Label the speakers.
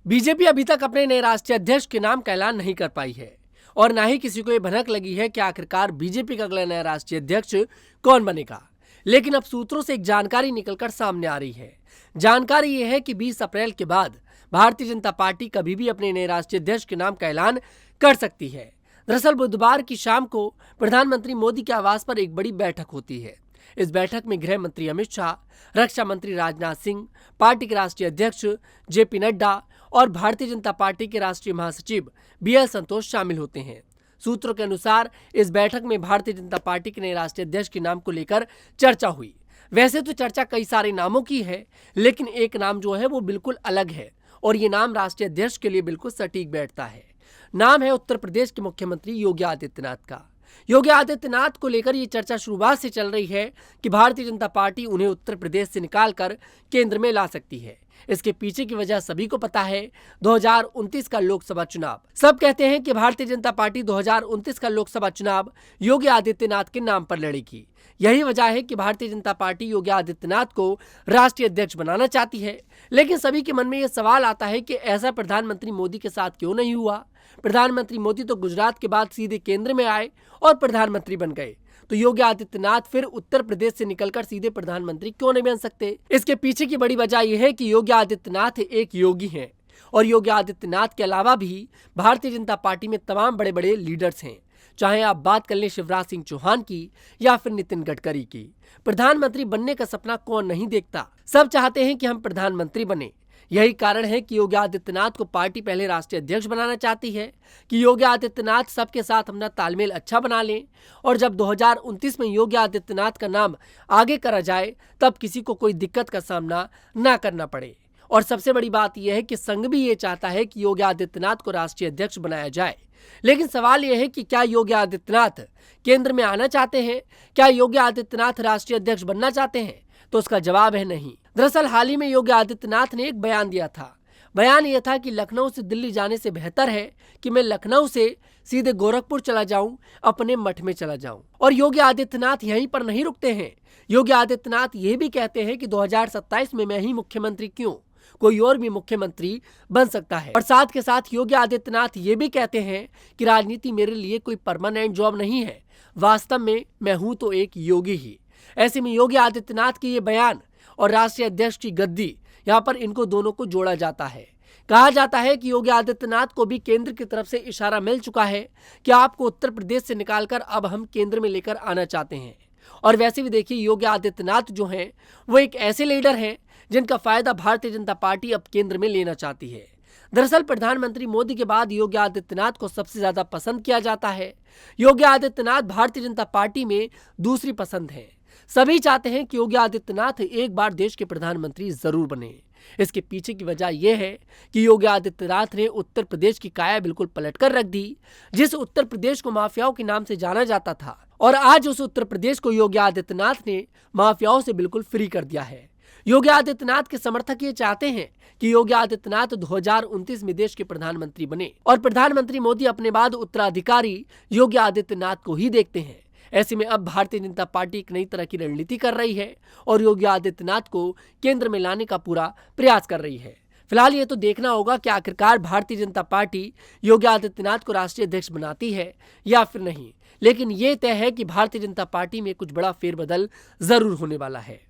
Speaker 1: BJP अभी तक अपने नए राष्ट्रीय अध्यक्ष के नाम का ऐलान नहीं कर पाई है और ना ही किसी को ये भनक लगी है कि आखिरकार बीजेपी का अगला नया राष्ट्रीय अध्यक्ष कौन बनेगा। लेकिन अब सूत्रों से एक जानकारी निकलकर सामने आ रही है। जानकारी ये है कि 20 अप्रैल के बाद भारतीय जनता पार्टी कभी भी अपने नए राष्ट्रीय अध्यक्ष के नाम का ऐलान कर सकती है। दरअसल बुधवार की शाम को प्रधानमंत्री मोदी के आवास पर एक बड़ी बैठक होती है। इस बैठक में गृह मंत्री अमित शाह, रक्षा मंत्री राजनाथ सिंह, पार्टी के राष्ट्रीय अध्यक्ष जेपी नड्डा और भारतीय जनता पार्टी के राष्ट्रीय महासचिव बीएल संतोष शामिल होते हैं। सूत्रों के अनुसार इस बैठक में भारतीय जनता पार्टी के नए राष्ट्रीय अध्यक्ष के नाम को लेकर चर्चा हुई। वैसे तो चर्चा कई सारे नामों की है, लेकिन एक नाम जो है वो बिल्कुल अलग है और ये नाम राष्ट्रीय अध्यक्ष के लिए बिल्कुल सटीक बैठता है। नाम है उत्तर प्रदेश के मुख्यमंत्री योगी आदित्यनाथ का। योगी आदित्यनाथ को लेकर ये चर्चा शुरुआत से चल रही है कि भारतीय जनता पार्टी उन्हें उत्तर प्रदेश से निकालकर केंद्र में ला सकती है। इसके पीछे की वजह सभी को पता है, 2029 का लोकसभा चुनाव। सब कहते हैं कि भारतीय जनता पार्टी 2029 का लोकसभा चुनाव योगी आदित्यनाथ के नाम पर लड़ेगी। यही वजह है कि भारतीय जनता पार्टी योगी आदित्यनाथ को राष्ट्रीय अध्यक्ष बनाना चाहती है। लेकिन सभी के मन में यह सवाल आता है कि ऐसा प्रधानमंत्री मोदी के साथ क्यों नहीं हुआ। प्रधानमंत्री मोदी तो गुजरात के बाद सीधे केंद्र में आए और प्रधानमंत्री बन गए, तो योगी आदित्यनाथ फिर उत्तर प्रदेश से निकलकर सीधे प्रधानमंत्री क्यों नहीं बन सकते। इसके पीछे की बड़ी वजह यह है कि योगी आदित्यनाथ एक योगी हैं और योगी आदित्यनाथ के अलावा भी भारतीय जनता पार्टी में तमाम बड़े बड़े लीडर्स हैं। चाहे आप बात कर लें शिवराज सिंह चौहान की या फिर नितिन गडकरी की। प्रधानमंत्री बनने का सपना कौन नहीं देखता। सब चाहते हैं कि हम प्रधानमंत्री बने। यही कारण है कि योगी आदित्यनाथ को पार्टी पहले राष्ट्रीय अध्यक्ष बनाना चाहती है कि योगी आदित्यनाथ सबके साथ अपना तालमेल अच्छा बना लें और जब 2029 में योगी आदित्यनाथ का नाम आगे करा जाए तब किसी को कोई दिक्कत का सामना ना करना पड़े। और सबसे बड़ी बात यह है कि संघ भी ये चाहता है कि योगी आदित्यनाथ को राष्ट्रीय अध्यक्ष बनाया जाए। लेकिन सवाल यह है कि क्या योगी आदित्यनाथ केंद्र में आना चाहते हैं? क्या योगी आदित्यनाथ राष्ट्रीय अध्यक्ष बनना चाहते हैं? तो उसका जवाब है नहीं। दरअसल हाल ही में योगी आदित्यनाथ ने एक बयान दिया था। बयान यह था कि लखनऊ से दिल्ली जाने से बेहतर है कि मैं लखनऊ से सीधे गोरखपुर चला जाऊं, अपने मठ में चला जाऊं। और योगी आदित्यनाथ यहीं पर नहीं रुकते हैं। योगी आदित्यनाथ ये भी कहते हैं कि 2027 में मैं ही मुख्यमंत्री क्यों, कोई और भी मुख्यमंत्री बन सकता है। और साथ के साथ योगी आदित्यनाथ ये भी कहते हैं कि राजनीति मेरे लिए कोई परमानेंट जॉब नहीं है, वास्तव में मैं हूं तो एक योगी ही। ऐसे में योगी आदित्यनाथ के ये बयान और राष्ट्रीय अध्यक्ष की गद्दी, यहाँ पर इनको दोनों को जोड़ा जाता है। कहा जाता है कि योगी आदित्यनाथ को भी केंद्र की तरफ से इशारा मिल चुका है कि आपको उत्तर प्रदेश से निकालकर अब हम केंद्र में लेकर आना चाहते हैं। और वैसे भी देखिए, योगी आदित्यनाथ जो हैं वो एक ऐसे लीडर हैं जिनका फायदा भारतीय जनता पार्टी अब केंद्र में लेना चाहती है। दरअसल प्रधानमंत्री मोदी के बाद योगी आदित्यनाथ को सबसे ज्यादा पसंद किया जाता है। योगी आदित्यनाथ भारतीय जनता पार्टी में दूसरी पसंद है। सभी चाहते हैं कि योगी आदित्यनाथ एक बार देश के प्रधानमंत्री जरूर बने। इसके पीछे की वजह यह है कि योगी आदित्यनाथ ने उत्तर प्रदेश की काया बिल्कुल पलटकर रख दी। जिस उत्तर प्रदेश को माफियाओं के नाम से जाना जाता था, और आज उस उत्तर प्रदेश को योगी आदित्यनाथ ने माफियाओं से बिल्कुल फ्री कर दिया है। योगी आदित्यनाथ के समर्थक ये चाहते हैं कि योगी आदित्यनाथ 2029 में देश के प्रधानमंत्री बने और प्रधानमंत्री मोदी अपने बाद उत्तराधिकारी योगी आदित्यनाथ को ही देखते हैं। ऐसे में अब भारतीय जनता पार्टी एक नई तरह की रणनीति कर रही है और योगी आदित्यनाथ को केंद्र में लाने का पूरा प्रयास कर रही है। फिलहाल ये तो देखना होगा कि आखिरकार भारतीय जनता पार्टी योगी आदित्यनाथ को राष्ट्रीय अध्यक्ष बनाती है या फिर नहीं। लेकिन ये तय है कि भारतीय जनता पार्टी में कुछ बड़ा फेरबदल जरूर होने वाला है।